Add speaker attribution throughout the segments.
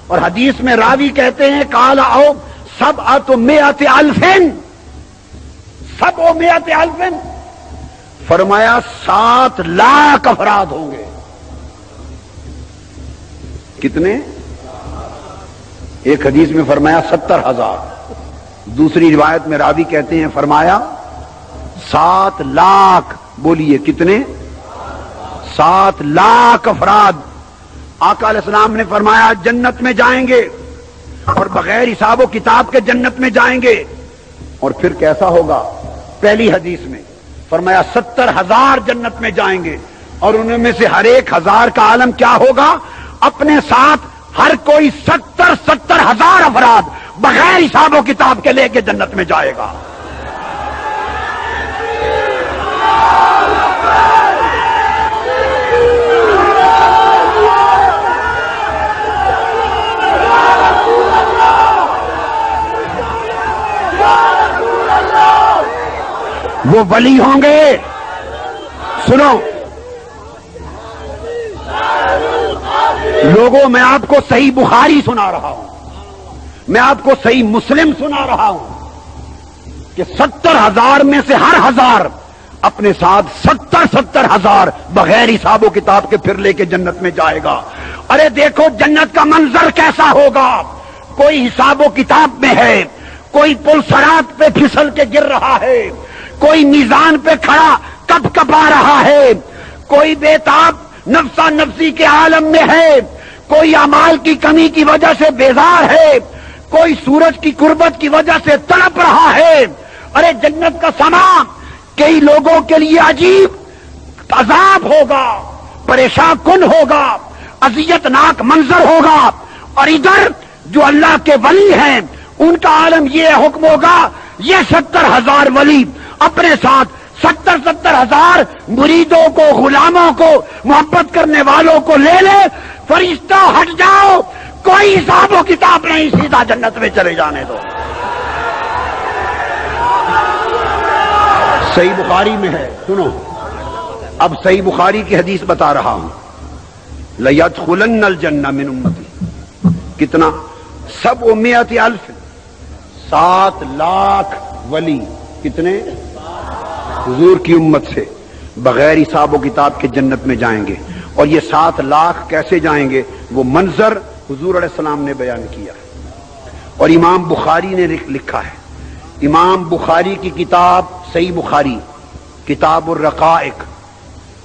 Speaker 1: اور حدیث میں راوی کہتے ہیں قال او سبعۃ مئۃ الف، سبع مئۃ الف، فرمایا 7 لاکھ افراد ہوں گے. کتنے؟ ایک حدیث میں فرمایا 70,000، دوسری روایت میں راوی کہتے ہیں فرمایا 7 لاکھ. بولیے کتنے؟ 7 لاکھ افراد آقا علیہ السلام نے فرمایا جنت میں جائیں گے، اور بغیر حساب و کتاب کے جنت میں جائیں گے. اور پھر کیسا ہوگا؟ پہلی حدیث میں فرمایا 70,000 جنت میں جائیں گے، اور ان میں سے ہر ایک 1000 کا عالم کیا ہوگا؟ اپنے ساتھ ہر کوئی 70,000 افراد بغیر حساب و کتاب کے لے کے جنت میں جائے گا. وہ ولی ہوں گے. سنو لوگوں، میں آپ کو صحیح بخاری سنا رہا ہوں، میں آپ کو صحیح مسلم سنا رہا ہوں کہ 70,000 میں سے ہر 1000 اپنے ساتھ 70,000 بغیر حساب و کتاب کے پھر لے کے جنت میں جائے گا. ارے دیکھو جنت کا منظر کیسا ہوگا. کوئی حساب و کتاب میں ہے، کوئی پل صراط پہ پھسل کے گر رہا ہے، کوئی میزان پہ کھڑا کپ کپا رہا ہے، کوئی بےتاب نفسا نفسی کے عالم میں ہے، کوئی اعمال کی کمی کی وجہ سے بیزار ہے، کوئی سورج کی قربت کی وجہ سے تڑپ رہا ہے. ارے جنت کا سما کئی لوگوں کے لیے عجیب عذاب ہوگا، پریشان کن ہوگا، اذیت ناک منظر ہوگا. اور ادھر جو اللہ کے ولی ہیں ان کا عالم یہ حکم ہوگا، یہ 70,000 ولی اپنے ساتھ 70,000 مریدوں کو، غلاموں کو، محبت کرنے والوں کو لے لے. فرشتہ ہٹ جاؤ، کوئی حساب و کتاب نہیں، سیدھا جنت میں چلے جانے دو. صحیح بخاری میں ہے. سنو اب صحیح بخاری کی حدیث بتا رہا ہوں. لَيَدْخُلَنَّ الْجَنَّةَ مِنْ أُمَّتِي، کتنا؟ 700,000، 7 لاکھ ولی. کتنے؟ حضور کی امت سے بغیر حساب و کتاب کے جنت میں جائیں گے. اور یہ 7 لاکھ کیسے جائیں گے؟ وہ منظر حضور علیہ السلام نے بیان کیا اور امام بخاری نے لکھا ہے. امام بخاری کی کتاب صحیح بخاری کتاب الرقائق،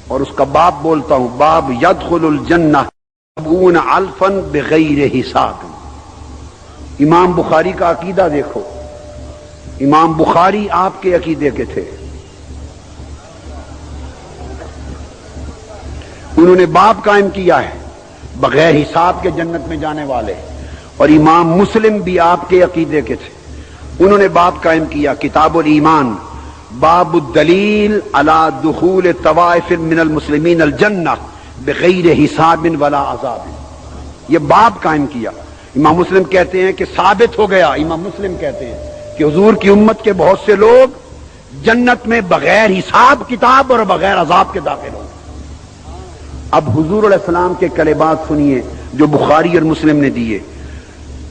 Speaker 1: اور اس کا باب بولتا ہوں، باب یدخل الجنہ 70,000 بغیر حساب. امام بخاری کا عقیدہ دیکھو. امام بخاری آپ کے عقیدے کے تھے. انہوں نے باب قائم کیا ہے بغیر حساب کے جنت میں جانے والے. اور امام مسلم بھی آپ کے عقیدے کے تھے. انہوں نے باب قائم کیا کتاب الایمان، باب الدلیل علی دخول طوائف من المسلمین الجنہ بغیر حساب ولا عذاب. یہ باب قائم کیا. امام مسلم کہتے ہیں کہ ثابت ہو گیا، امام مسلم کہتے ہیں کہ حضور کی امت کے بہت سے لوگ جنت میں بغیر حساب کتاب اور بغیر عذاب کے داخل ہوں. اب حضور علیہ السلام کے کلمات سنیے جو بخاری اور مسلم نے دیے.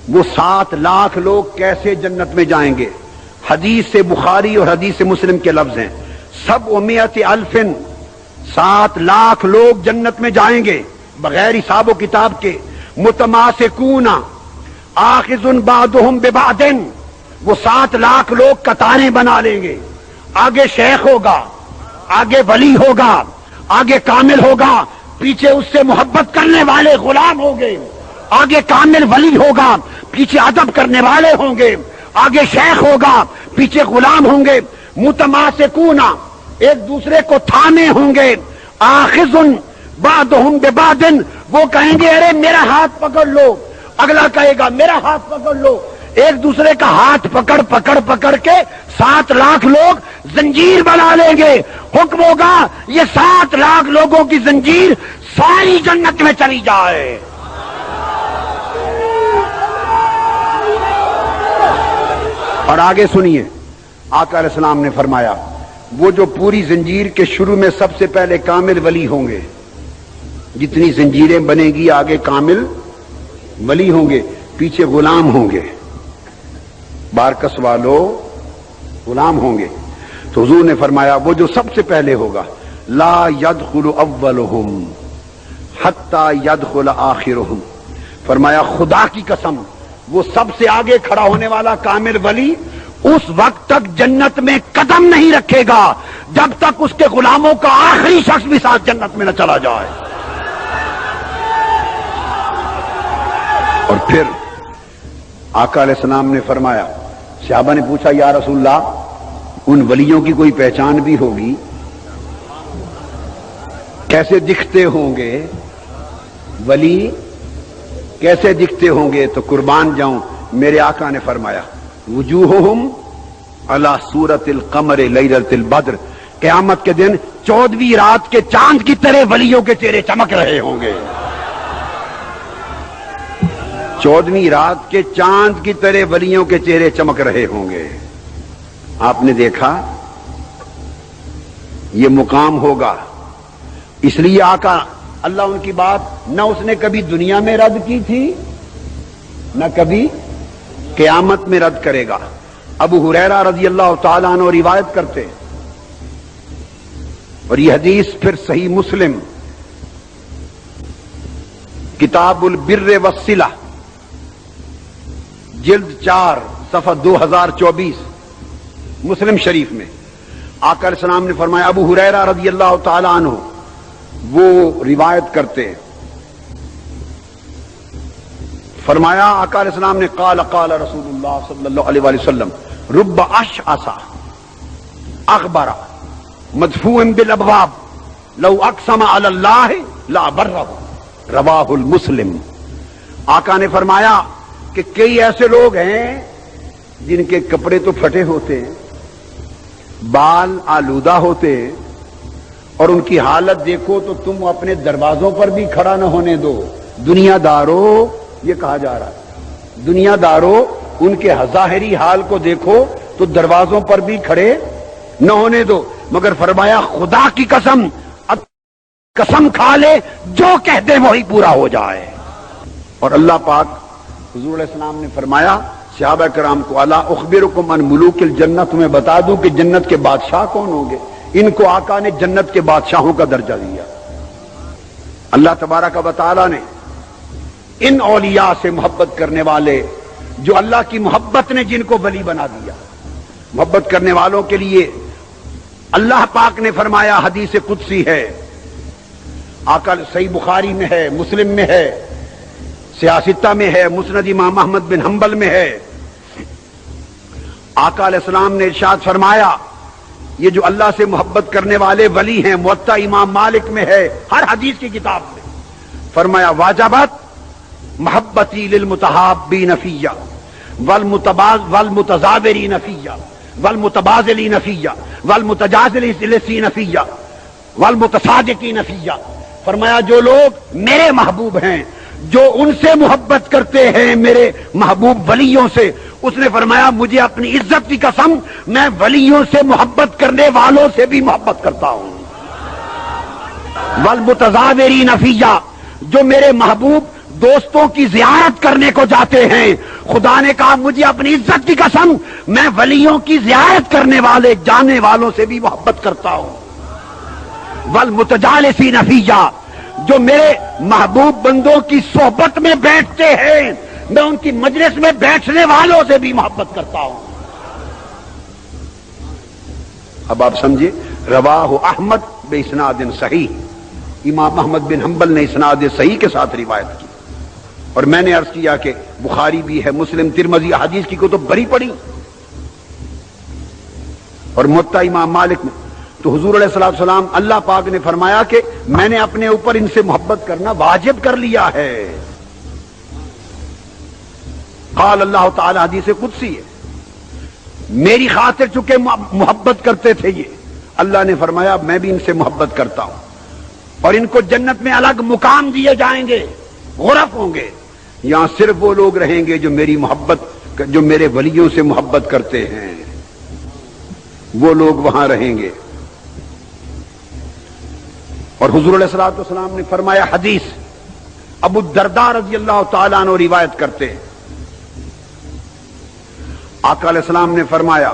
Speaker 1: وہ 7 لاکھ لوگ کیسے جنت میں جائیں گے؟ حدیث سے بخاری اور حدیث سے مسلم کے لفظ ہیں. 700,000، 7 لاکھ لوگ جنت میں جائیں گے بغیر حساب و کتاب کے. متماسکون آخذ بعضهم ببعض، وہ 7 لاکھ لوگ قطاریں بنا لیں گے. آگے شیخ ہوگا، آگے ولی ہوگا، آگے کامل ہوگا، پیچھے اس سے محبت کرنے والے غلام ہوں گے. آگے کامل ولی ہوگا، پیچھے ادب کرنے والے ہوں گے. آگے شیخ ہوگا، پیچھے غلام ہوں گے. متماسکون، ایک دوسرے کو تھامے ہوں گے. آخذ بعضهم ببعض، وہ کہیں گے ارے میرا ہاتھ پکڑ لو، اگلا کہے گا میرا ہاتھ پکڑ لو. ایک دوسرے کا ہاتھ پکڑ پکڑ پکڑ کے 7 لاکھ لوگ زنجیر بنا لیں گے. حکم ہوگا یہ 7 لاکھ لوگوں کی زنجیر ساری جنت میں چلی جائے. اور آگے سنیے، آقا علیہ السلام نے فرمایا وہ جو پوری زنجیر کے شروع میں سب سے پہلے کامل ولی ہوں گے، جتنی زنجیریں بنے گی آگے کامل ولی ہوں گے، پیچھے غلام ہوں گے، بارکس والو غلام ہوں گے. تو حضور نے فرمایا وہ جو سب سے پہلے ہوگا، لا يدخل اولهم حتی يدخل آخرهم، فرمایا خدا کی قسم وہ سب سے آگے کھڑا ہونے والا کامل ولی اس وقت تک جنت میں قدم نہیں رکھے گا جب تک اس کے غلاموں کا آخری شخص بھی ساتھ جنت میں نہ چلا جائے. اور پھر آقا علیہ السلام نے فرمایا، صحابہ نے پوچھا یا رسول اللہ ان ولیوں کی کوئی پہچان بھی ہوگی، کیسے دکھتے ہوں گے ولی، کیسے دکھتے ہوں گے؟ تو قربان جاؤں میرے آقا نے فرمایا وجوہہم علی صورت القمر لیلۃ البدر، قیامت کے دن 14ویں رات کے چاند کی طرح ولیوں کے چہرے چمک رہے ہوں گے. 14ویں رات کے چاند کی طرح ولیوں کے چہرے چمک رہے ہوں گے. آپ نے دیکھا یہ مقام ہوگا، اس لیے آقا اللہ ان کی بات نہ اس نے کبھی دنیا میں رد کی تھی نہ کبھی قیامت میں رد کرے گا. ابو ہریرہ رضی اللہ تعالیٰ عنہ روایت کرتے، اور یہ حدیث پھر صحیح مسلم کتاب البر والصلہ جلد 4 صفحہ 2024 مسلم شریف میں آقا علیہ السلام نے فرمایا، ابو ہریرہ رضی اللہ تعالیٰ عنہ وہ روایت کرتے، فرمایا آقا علیہ السلام نے قال رسول اللہ صلی اللہ علیہ وآلہ وسلم رب اشعث اغبر مدفوع بالابواب لو اقسم علی اللہ لا برہ، رواہ المسلم. آقا نے فرمایا کہ کئی ایسے لوگ ہیں جن کے کپڑے تو پھٹے ہوتے ہیں، بال آلودہ ہوتے ہیں، اور ان کی حالت دیکھو تو تم اپنے دروازوں پر بھی کھڑا نہ ہونے دو. دنیا دارو، یہ کہا جا رہا ہے، دنیا دارو ان کے ظاہری حال کو دیکھو تو دروازوں پر بھی کھڑے نہ ہونے دو، مگر فرمایا خدا کی قسم، قسم کھا لے جو کہہ دے وہی پورا ہو جائے. اور اللہ پاک حضور علیہ السلام نے فرمایا صحابہ کرام کو، الا اخبرکم عن ملوک الجنہ، تمہیں بتا دوں کہ جنت کے بادشاہ کون ہوں گے. ان کو آقا نے جنت کے بادشاہوں کا درجہ دیا. اللہ تبارک و تعالی نے ان اولیاء سے محبت کرنے والے، جو اللہ کی محبت نے جن کو ولی بنا دیا، محبت کرنے والوں کے لیے اللہ پاک نے فرمایا، حدیث قدسی ہے، آقا صحیح بخاری میں ہے، مسلم میں ہے، سیاستہ میں ہے، مسند امام احمد بن حنبل میں ہے. آقا علیہ السلام نے ارشاد فرمایا یہ جو اللہ سے محبت کرنے والے ولی ہیں، موطا امام مالک میں ہے، ہر حدیث کی کتاب میں فرمایا واجبت محبتی للمتحابین فیہ والمتزاورین فیہ والمتبازلین فیہ والمتجازلین فیہ والمتصادقین فیہ. فرمایا جو لوگ میرے محبوب ہیں، جو ان سے محبت کرتے ہیں میرے محبوب ولیوں سے، اس نے فرمایا مجھے اپنی عزت کی قسم میں ولیوں سے محبت کرنے والوں سے بھی محبت کرتا ہوں. والمتزاورین فیہ، جو میرے محبوب دوستوں کی زیارت کرنے کو جاتے ہیں، خدا نے کہا مجھے اپنی عزت کی قسم میں ولیوں کی زیارت کرنے والے جانے والوں سے بھی محبت کرتا ہوں. والمتجالسین فیہ، جو میرے محبوب بندوں کی صحبت میں بیٹھتے ہیں میں ان کی مجلس میں بیٹھنے والوں سے بھی محبت کرتا ہوں. اب آپ سمجھے، رواہ احمد باسناد صحیح، امام احمد بن حنبل نے اسناد صحیح کے ساتھ روایت کی. اور میں نے عرض کیا کہ بخاری بھی ہے، مسلم، ترمذی، حدیث کی کتب بڑی پڑھی، اور موطا امام مالک میں. تو حضور علیہ الصلوۃ والسلام اللہ پاک نے فرمایا کہ میں نے اپنے اوپر ان سے محبت کرنا واجب کر لیا ہے. قال اللہ تعالی، حدیث قدسی ہے، میری خاطر چونکہ محبت کرتے تھے یہ، اللہ نے فرمایا میں بھی ان سے محبت کرتا ہوں، اور ان کو جنت میں الگ مقام دیے جائیں گے، غرف ہوں گے. یہاں صرف وہ لوگ رہیں گے جو میری محبت، جو میرے ولیوں سے محبت کرتے ہیں، وہ لوگ وہاں رہیں گے. اور حضور علیہ الصلوۃ والسلام نے فرمایا، حدیث ابو الدرداء رضی اللہ تعالیٰ عنہ روایت کرتے ہیں، آقا علیہ السلام نے فرمایا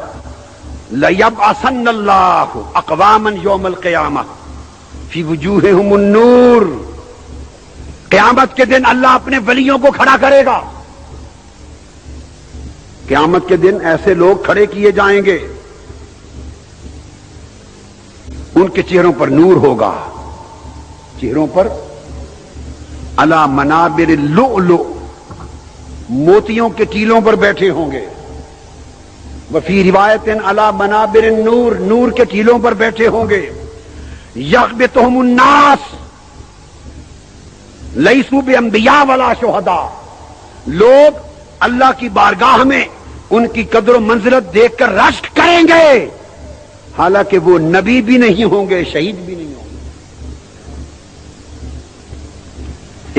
Speaker 1: لَيَبْعَثَنَّ اللَّهُ أَقْوَامًا يَوْمَ الْقِيَامَةِ فِي وُجُوهِهِمُ النُّورُ، قیامت کے دن اللہ اپنے ولیوں کو کھڑا کرے گا۔ قیامت کے دن ایسے لوگ کھڑے کیے جائیں گے، ان کے چہروں پر نور ہوگا، چہروں پر علی منابر اللؤلؤ، موتیوں کے ٹیلوں پر بیٹھے ہوں گے، وفی روایت علی منابر النور، نور کے ٹیلوں پر بیٹھے ہوں گے، یغبطہم الناس لیسوا بانبیاء ولا شہداء، لوگ اللہ کی بارگاہ میں ان کی قدر و منزلت دیکھ کر رشک کریں گے، حالانکہ وہ نبی بھی نہیں ہوں گے، شہید بھی نہیں ہوں گے۔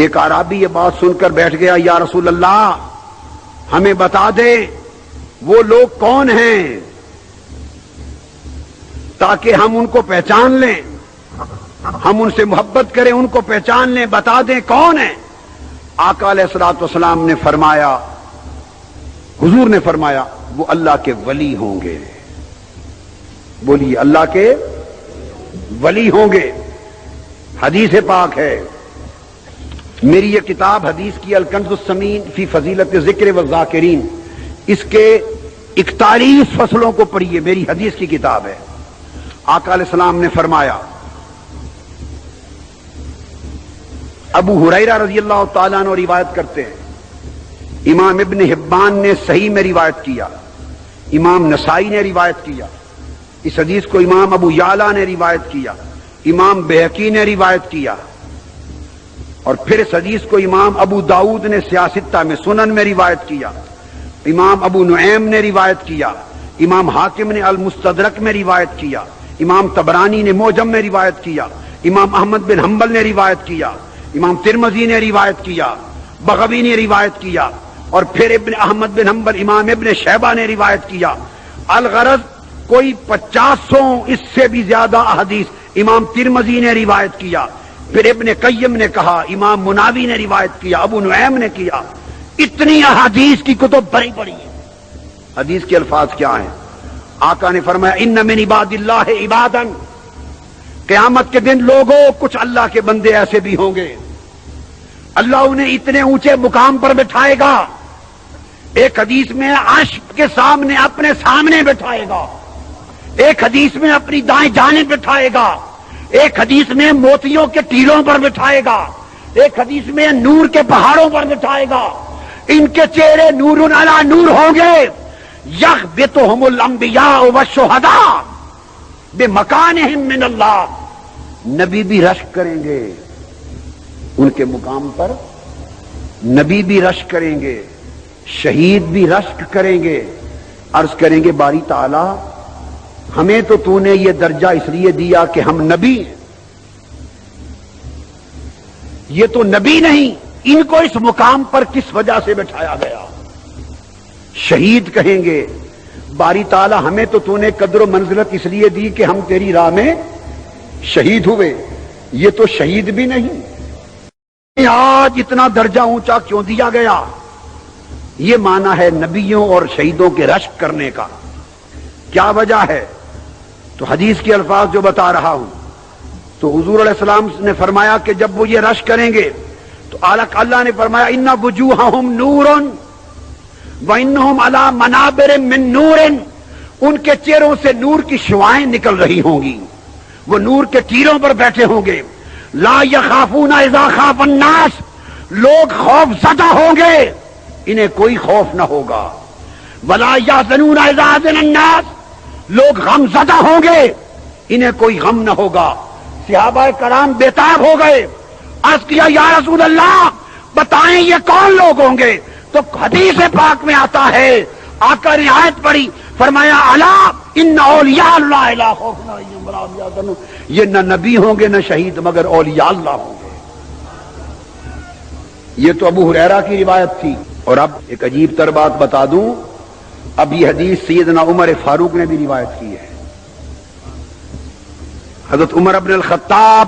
Speaker 1: ایک اعرابی یہ بات سن کر بیٹھ گیا، یا رسول اللہ ہمیں بتا دے وہ لوگ کون ہیں تاکہ ہم ان کو پہچان لیں، ہم ان سے محبت کریں، ان کو پہچان لیں، بتا دیں کون ہیں۔ آقا علیہ الصلوۃ والسلام نے فرمایا، حضور نے فرمایا وہ اللہ کے ولی ہوں گے۔ بولیے اللہ کے ولی ہوں گے۔ حدیث پاک ہے، میری یہ کتاب حدیث کی الکنز الثمین فی فضیلت ذکر والذاکرین، اس کے 41 فصلوں کو پڑھیے، میری حدیث کی کتاب ہے۔ آقا علیہ السلام نے فرمایا، ابو ہریرہ رضی اللہ تعالیٰ عنہ روایت کرتے ہیں، امام ابن حبان نے صحیح میں روایت کیا، امام نسائی نے روایت کیا، اس حدیث کو امام ابو یعلا نے روایت کیا، امام بہقی نے روایت کیا، اور پھر اس حدیث کو امام ابو داؤد نے سیاستہ میں سنن میں روایت کیا، امام ابو نعیم نے روایت کیا، امام حاکم نے المستدرک میں روایت کیا، امام طبرانی نے معجم میں روایت کیا، امام احمد بن حنبل نے روایت کیا، امام ترمذی نے روایت کیا، بغوی نے روایت کیا، اور پھر ابن احمد بن حنبل امام ابن شیبہ نے روایت کیا۔ الغرض کوئی 500 اس سے بھی زیادہ احادیث امام ترمذی نے روایت کیا، پھر ابن قیم نے کہا، امام مناوی نے روایت کیا، ابو نعیم نے کیا، اتنی احادیث کی کتب بڑی بڑی ہیں۔ حدیث کے الفاظ کیا ہیں؟ آقا نے فرمایا ان من عباد اللہ عبادا، قیامت کے دن لوگوں کچھ اللہ کے بندے ایسے بھی ہوں گے، اللہ انہیں اتنے اونچے مقام پر بٹھائے گا، ایک حدیث میں عرش کے سامنے اپنے سامنے بٹھائے گا، ایک حدیث میں اپنی دائیں جانب بٹھائے گا، ایک حدیث میں موتیوں کے ٹیلوں پر بٹھائے گا، ایک حدیث میں نور کے پہاڑوں پر بٹھائے گا، ان کے چہرے نور علی نور ہوں گے، یغبطہم الانبیاء والشہداء بمکانہم من اللہ، نبی بھی رشک کریں گے ان کے مقام پر، نبی بھی رشک کریں گے، شہید بھی رشک کریں گے، عرض کریں گے باری تعالی ہمیں تو نے یہ درجہ اس لیے دیا کہ ہم نبی ہیں، یہ تو نبی نہیں، ان کو اس مقام پر کس وجہ سے بٹھایا گیا؟ شہید کہیں گے باری تعالی ہمیں تو نے قدر و منزلت اس لیے دی کہ ہم تیری راہ میں شہید ہوئے، یہ تو شہید بھی نہیں، آج اتنا درجہ اونچا کیوں دیا گیا؟ یہ معنی ہے نبیوں اور شہیدوں کے رشک کرنے کا۔ کیا وجہ ہے؟ تو حدیث کے الفاظ جو بتا رہا ہوں، تو حضور علیہ السلام نے فرمایا کہ جب وہ یہ رشک کریں گے تو اللہ نے فرمایا ان وجوہہم نور وانہم علی منابر من نور، ان کے چہروں سے نور کی شعاعیں نکل رہی ہوں گی، وہ نور کے تیروں پر بیٹھے ہوں گے، لا یخافون اذا خاف الناس، لوگ خوف زدہ ہوں گے، انہیں کوئی خوف نہ ہوگا، ولا یحزنون اذا حزن الناس، لوگ غم زدہ ہوں گے، انہیں کوئی غم نہ ہوگا۔ صحابہ کرام بےتاب ہو گئے، عرض کیا یا رسول اللہ بتائیں یہ کون لوگ ہوں گے؟ تو حدیث پاک میں آتا ہے، آقا نے آیت پڑھی، فرمایا الا ان اولیاء اللہ لا خوف علیہم ولا هم يحزنون، یہ نہ نبی ہوں گے نہ شہید مگر اولیاء اللہ ہوں گے۔ یہ تو ابو ہریرہ کی روایت تھی، اور اب ایک عجیب تر بات بتا دوں، اب یہ حدیث سیدنا عمر فاروق نے بھی روایت کی ہے۔ حضرت عمر بن الخطاب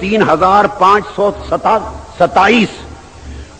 Speaker 1: 3527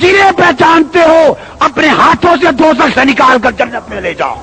Speaker 1: جنہیں پہچانتے ہو اپنے ہاتھوں سے دوزخ سے نکال کر جنت میں لے جاؤ.